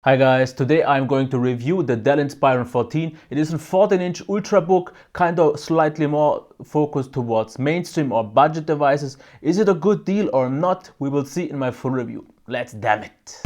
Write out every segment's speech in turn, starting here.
Hi guys, today I'm going to review the Dell Inspiron 14. It is a 14-inch Ultrabook, kind of slightly more focused towards mainstream or budget devices. Is it a good deal or not? We will see in my full review. Let's damn it!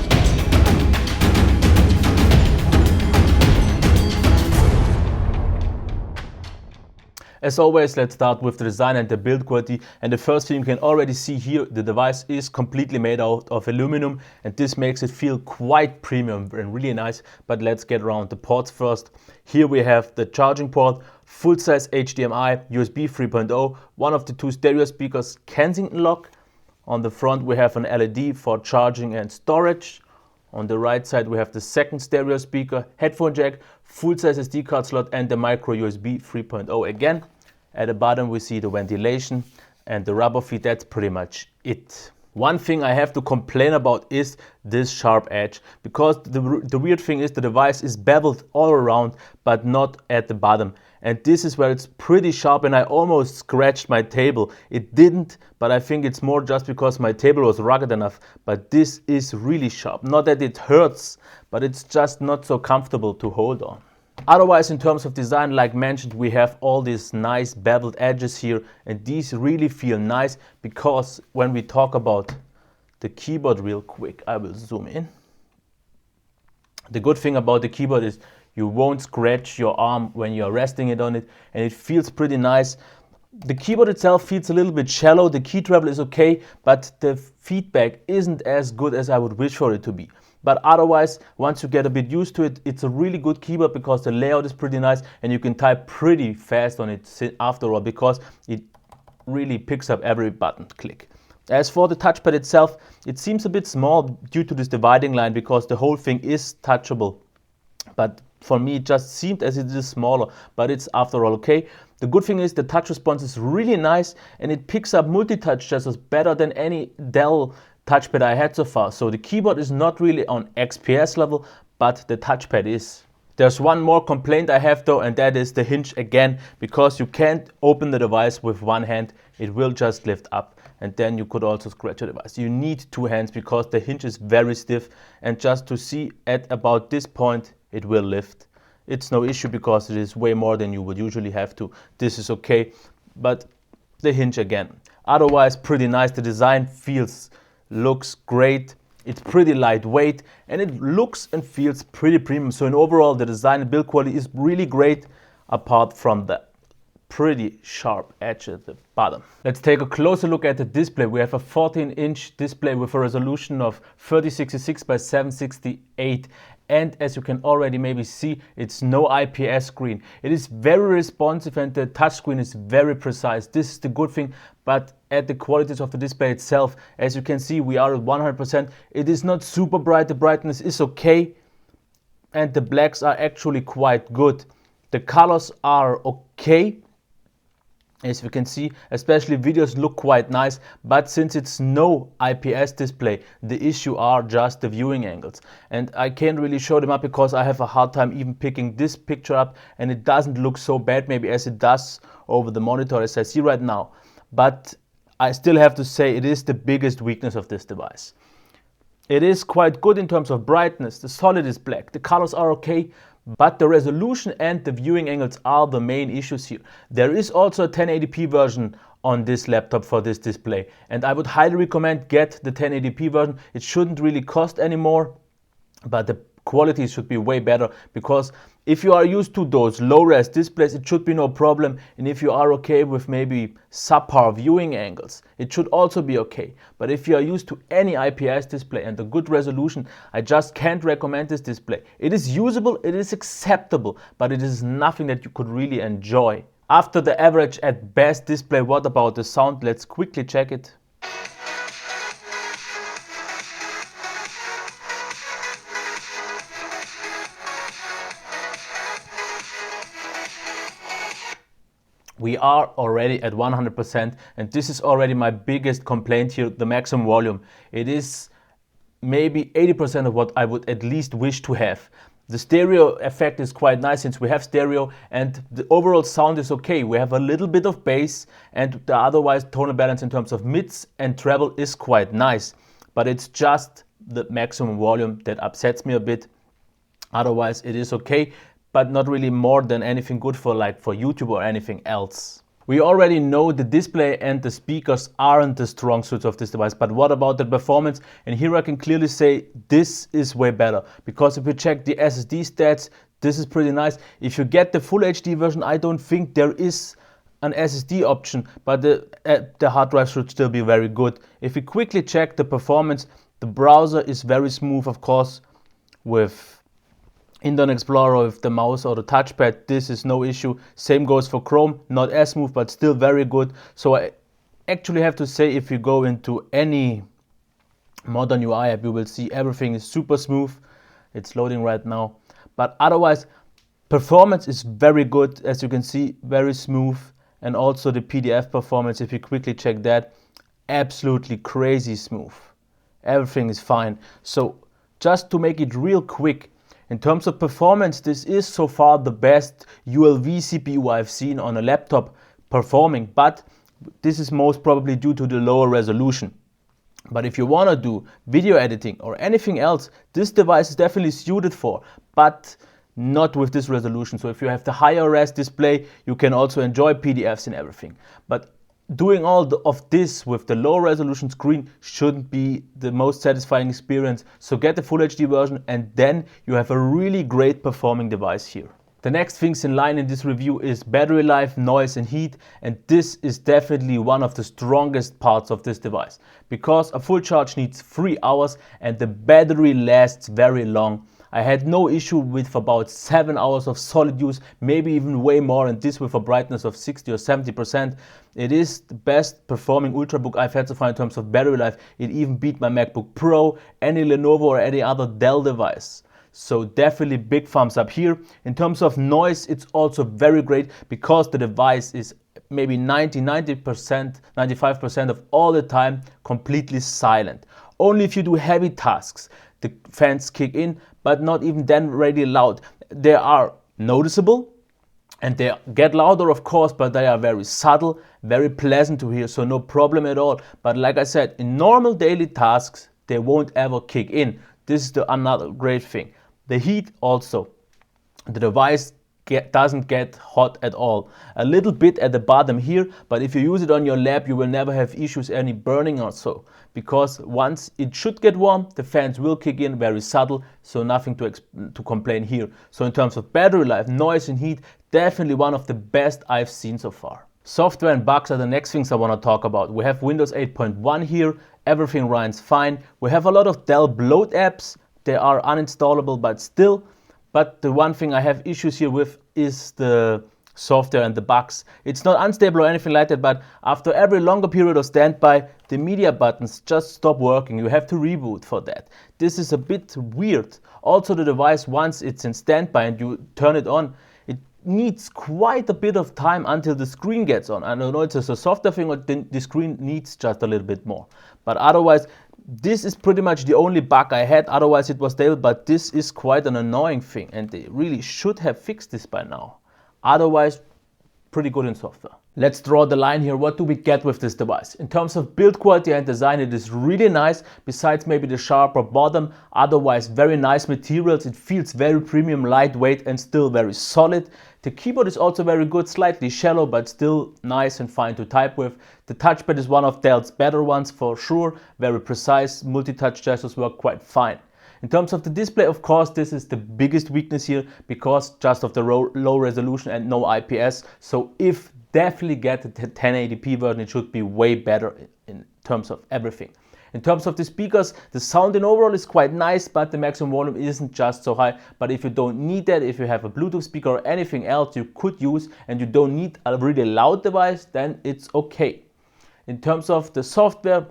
As always, let's start with the design and the build quality. And the first thing you can already see here, the device is completely made out of aluminum, and this makes it feel quite premium and really nice. But let's get around the ports first. Here we have the charging port, full-size HDMI, USB 3.0, one of the two stereo speakers, Kensington lock. On the front we have an LED for charging and storage. On the right side we have the second stereo speaker, headphone jack, full-size SD card slot, and the micro USB 3.0 again. At the bottom we see the ventilation and the rubber feet. That's pretty much it. One thing I have to complain about is this sharp edge, because the weird thing is the device is beveled all around but not at the bottom, and this is where it's pretty sharp, and I almost scratched my table. It didn't, but I think it's more just because my table was rugged enough. But this is really sharp. Not that it hurts, but it's just not so comfortable to hold on. Otherwise, in terms of design, like mentioned, we have all these nice beveled edges here, and these really feel nice, because when we talk about the keyboard real quick, I will zoom in. The good thing about the keyboard is you won't scratch your arm when you're resting it on it, and it feels pretty nice. The keyboard itself feels a little bit shallow, the key travel is okay, but the feedback isn't as good as I would wish for it to be. But otherwise, once you get a bit used to it, it's a really good keyboard, because the layout is pretty nice and you can type pretty fast on it after all, because it really picks up every button click. As for the touchpad itself, it seems a bit small due to this dividing line, because the whole thing is touchable. But for me, it just seemed as it is smaller, but it's after all okay. The good thing is the touch response is really nice, and it picks up multi-touch gestures better than any Dell touchpad I had so far. So the keyboard is not really on XPS level, but the touchpad is. There's one more complaint I have though, and that is the hinge again, because you can't open the device with one hand. It will just lift up, and then you could also scratch the device. You need two hands because the hinge is very stiff, and just to see at about this point it will lift. It's no issue because it is way more than you would usually have to. This is okay, but the hinge again. Otherwise pretty nice. The design looks great. It's pretty lightweight, and it looks and feels pretty premium. So in overall, the design and build quality is really great, apart from the pretty sharp edge at the bottom. Let's take a closer look at the display. We have a 14-inch display with a resolution of 3066 by 768. And as you can already maybe see, it's no IPS screen. It is very responsive, and the touchscreen is very precise. This is the good thing. But at the qualities of the display itself, as you can see, we are at 100%. It is not super bright. The brightness is okay, and the blacks are actually quite good. The colors are okay. As you can see, especially videos look quite nice, but since it's no IPS display, the issue are just the viewing angles. And I can't really show them up because I have a hard time even picking this picture up, and it doesn't look so bad maybe as it does over the monitor as I see right now. But I still have to say it is the biggest weakness of this device. It is quite good in terms of brightness, the solid is black, the colors are okay, but the resolution and the viewing angles are the main issues here. There is also a 1080p version on this laptop for this display, and I would highly recommend get the 1080p version. It shouldn't really cost any more, but the quality should be way better, because if you are used to those low-res displays, it should be no problem. And if you are okay with maybe subpar viewing angles, it should also be okay. But if you are used to any IPS display and a good resolution, I just can't recommend this display. It is usable, it is acceptable, but it is nothing that you could really enjoy. After the average at best display, what about the sound? Let's quickly check it. We are already at 100%, and this is already my biggest complaint here, the maximum volume. It is maybe 80% of what I would at least wish to have. The stereo effect is quite nice since we have stereo, and the overall sound is okay. We have a little bit of bass, and the otherwise tonal balance in terms of mids and treble is quite nice. But it's just the maximum volume that upsets me a bit. Otherwise it is okay, but not really more than anything good for YouTube or anything else. We already know the display and the speakers aren't the strong suits of this device, but what about the performance? And here I can clearly say this is way better, because if you check the SSD stats, this is pretty nice. If you get the full HD version, I don't think there is an SSD option, but the hard drive should still be very good. If we quickly check the performance, the browser is very smooth, of course, with Internet Explorer, with the mouse or the touchpad, this is no issue. Same goes for Chrome, not as smooth, but still very good. So I actually have to say, if you go into any modern UI app, you will see everything is super smooth. It's loading right now. But otherwise, performance is very good, as you can see, very smooth. And also the PDF performance, if you quickly check that, absolutely crazy smooth. Everything is fine. So just to make it real quick, in terms of performance, this is so far the best ULV CPU I've seen on a laptop performing, but this is most probably due to the lower resolution. But if you want to do video editing or anything else, this device is definitely suited for, but not with this resolution. So if you have the higher res display, you can also enjoy PDFs and everything. But doing all of this with the low resolution screen shouldn't be the most satisfying experience. So get the full HD version and then you have a really great performing device here. The next things in line in this review is battery life, noise and heat, and this is definitely one of the strongest parts of this device, because a full charge needs 3 hours and the battery lasts very long. I had no issue with about 7 hours of solid use, maybe even way more, and this with a brightness of 60 or 70%. It is the best performing Ultrabook I've had so far in terms of battery life. It even beat my MacBook Pro, any Lenovo or any other Dell device. So definitely big thumbs up here. In terms of noise, it's also very great, because the device is maybe 90%, 95% of all the time completely silent. Only if you do heavy tasks, the fans kick in, but not even then really loud. They are noticeable and they get louder, of course, but they are very subtle, very pleasant to hear, so no problem at all. But like I said, in normal daily tasks, they won't ever kick in. This is another great thing. The heat also. The device doesn't get hot at all. A little bit at the bottom here, but if you use it on your lap, you will never have issues any burning or so, because once it should get warm, the fans will kick in, very subtle, so nothing to complain here. So in terms of battery life, noise and heat, definitely one of the best I've seen so far. Software and bugs are the next things I want to talk about. We have Windows 8.1 here, everything runs fine. We have a lot of Dell bloat apps, they are uninstallable but still. But the one thing I have issues here with is the software and the bugs. It's not unstable or anything like that, but after every longer period of standby, the media buttons just stop working. You have to reboot for that. This is a bit weird. Also the device, once it's in standby and you turn it on, it needs quite a bit of time until the screen gets on. I don't know if it's a software thing or the screen needs just a little bit more. But otherwise, this is pretty much the only bug I had, otherwise it was stable, but this is quite an annoying thing and they really should have fixed this by now. Otherwise, pretty good in software. Let's draw the line here. What do we get with this device? In terms of build quality and design, it is really nice, besides maybe the sharper bottom. Otherwise, very nice materials. It feels very premium, lightweight and still very solid. The keyboard is also very good, slightly shallow, but still nice and fine to type with. The touchpad is one of Dell's better ones for sure, very precise, multi-touch gestures work quite fine. In terms of the display, of course, this is the biggest weakness here, because just of the low resolution and no IPS. So if definitely get the 1080p version, it should be way better in terms of everything. In terms of the speakers, the sound in overall is quite nice, but the maximum volume isn't just so high. But if you don't need that, if you have a Bluetooth speaker or anything else you could use and you don't need a really loud device, then it's okay. In terms of the software,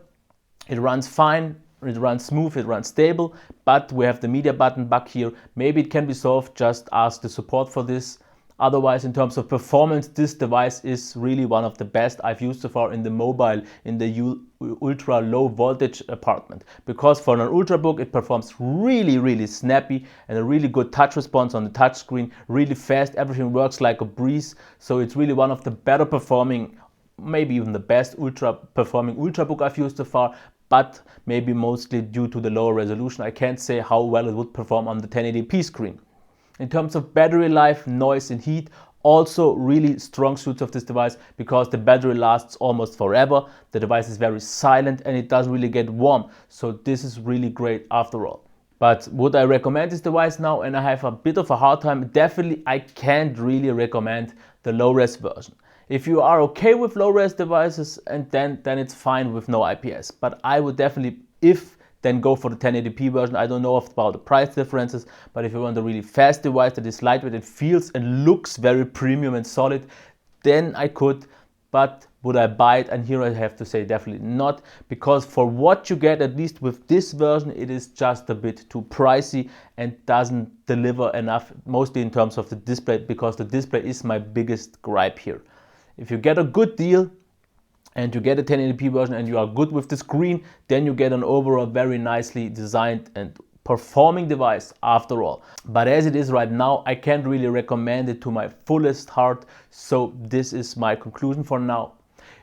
it runs fine, it runs smooth, it runs stable, but we have the media button back here. Maybe it can be solved, just ask the support for this. Otherwise, in terms of performance, this device is really one of the best I've used so far in the mobile, in the ultra low voltage apartment. Because for an Ultrabook, it performs really snappy and a really good touch response on the touch screen, really fast, everything works like a breeze. So it's really one of the better performing, maybe even the best performing Ultrabook I've used so far, but maybe mostly due to the lower resolution. I can't say how well it would perform on the 1080p screen. In terms of battery life, noise and heat, also really strong suits of this device because the battery lasts almost forever. The device is very silent and it doesn't really get warm. So this is really great after all. But would I recommend this device now? And I have a bit of a hard time. Definitely, I can't really recommend the low-res version. If you are okay with low-res devices, and then it's fine with no IPS. But I would definitely, then go for the 1080p version. I don't know about the price differences, but if you want a really fast device that is lightweight and feels and looks very premium and solid, then I could. But would I buy it? And here I have to say definitely not, because for what you get, at least with this version, it is just a bit too pricey and doesn't deliver enough, mostly in terms of the display, because the display is my biggest gripe here. If you get a good deal and you get a 1080p version and you are good with the screen, then you get an overall very nicely designed and performing device after all. But as it is right now, I can't really recommend it to my fullest heart. So this is my conclusion for now.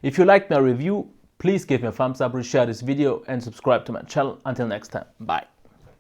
If you liked my review, please give me a thumbs up, share this video and subscribe to my channel. Until next time, bye.